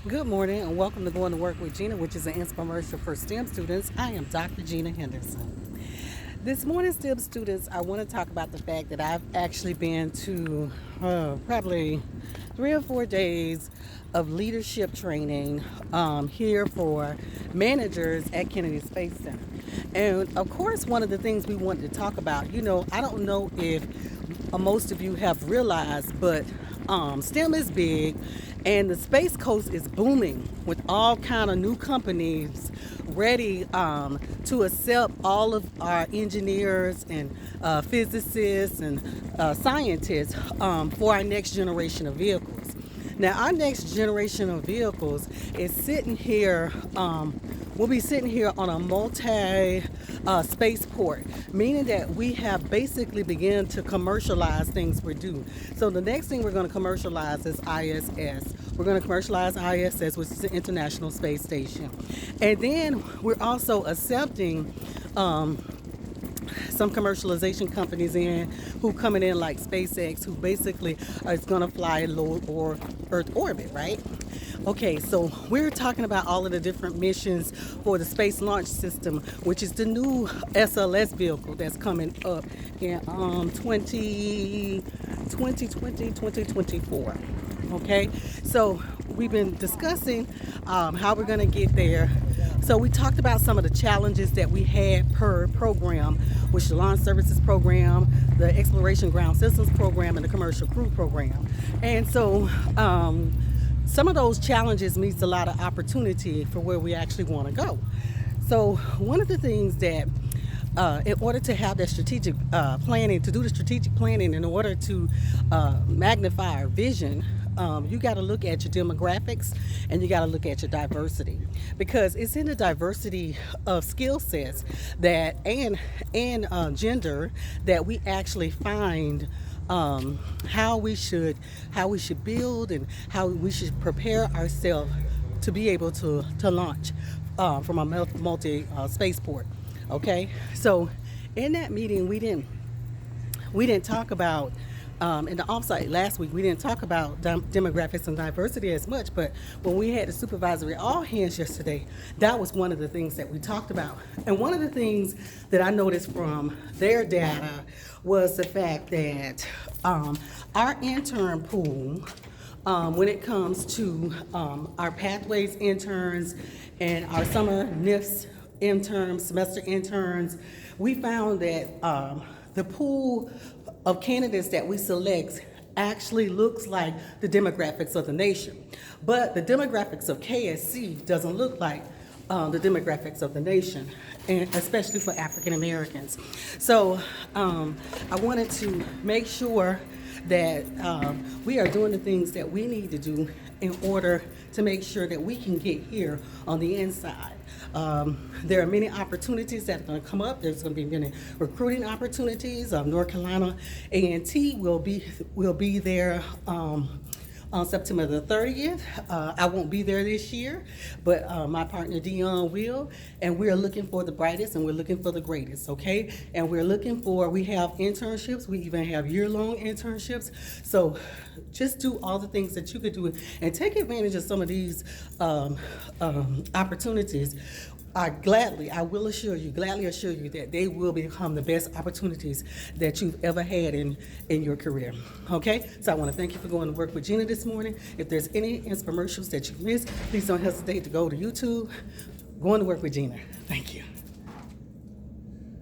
Good morning and welcome to Going to Work with Gena, which is an inspiremercial for STEM students. I am Dr. Gena Henderson. This morning, STEM students, I want to talk about the fact that I've actually been to probably 3 or 4 days of leadership training here for managers at Kennedy Space Center. And of course, one of the things we wanted to talk about, I don't know if most of you have realized, but STEM is big, and the Space Coast is booming with all kind of new companies ready to accept all of our engineers and physicists and scientists for our next generation of vehicles. Now, our next generation of vehicles is sitting here. We'll be sitting here on a multi spaceport, meaning that we have basically begun to commercialize things we're doing. So the next thing we're going to commercialize is ISS. We're going to commercialize ISS, which is the International Space Station. And then we're also accepting some commercialization companies in who coming in like SpaceX, who basically is going to fly low or Earth orbit, right? Okay, so we're talking about all of the different missions for the Space Launch System, which is the new SLS vehicle that's coming up in 2024. Okay, so we've been discussing how we're going to get there. So we talked about some of the challenges that we had per program, which the Launch Services Program, the Exploration Ground Systems Program, and the Commercial Crew Program. And so some of those challenges meets a lot of opportunity for where we actually want to go. So one of the things that in order to have that strategic planning, to do the strategic planning, in order to magnify our vision, you got to look at your demographics and you got to look at your diversity, because it's in the diversity of skill sets that and gender that we actually find how we should build and how we should prepare ourselves to be able to launch from a multi spaceport. Okay, so in that meeting we didn't talk about in the offsite last week, we didn't talk about demographics and diversity as much, but when we had the supervisory all hands yesterday, that was one of the things that we talked about. And one of the things that I noticed from their data was the fact that our intern pool, when it comes to our pathways interns and our summer NIFS interns, semester interns, we found that the pool of candidates that we select actually looks like the demographics of the nation. But the demographics of KSC doesn't look like the demographics of the nation, and especially for African Americans. So I wanted to make sure that we are doing the things that we need to do in order to make sure that we can get here on the inside. There are many opportunities that are going to come up. There's going to be many recruiting opportunities. North Carolina A&T will be there on September the 30th. I won't be there this year, but my partner Dion will, and we're looking for the brightest and we're looking for the greatest, okay? And we have internships, we even have year-long internships. So just do all the things that you could do and take advantage of some of these opportunities. I will gladly assure you that they will become the best opportunities that you've ever had in your career. Okay? So I want to thank you for going to work with Gena this morning. If there's any infomercials that you missed, please don't hesitate to go to YouTube. Going to work with Gena. Thank you.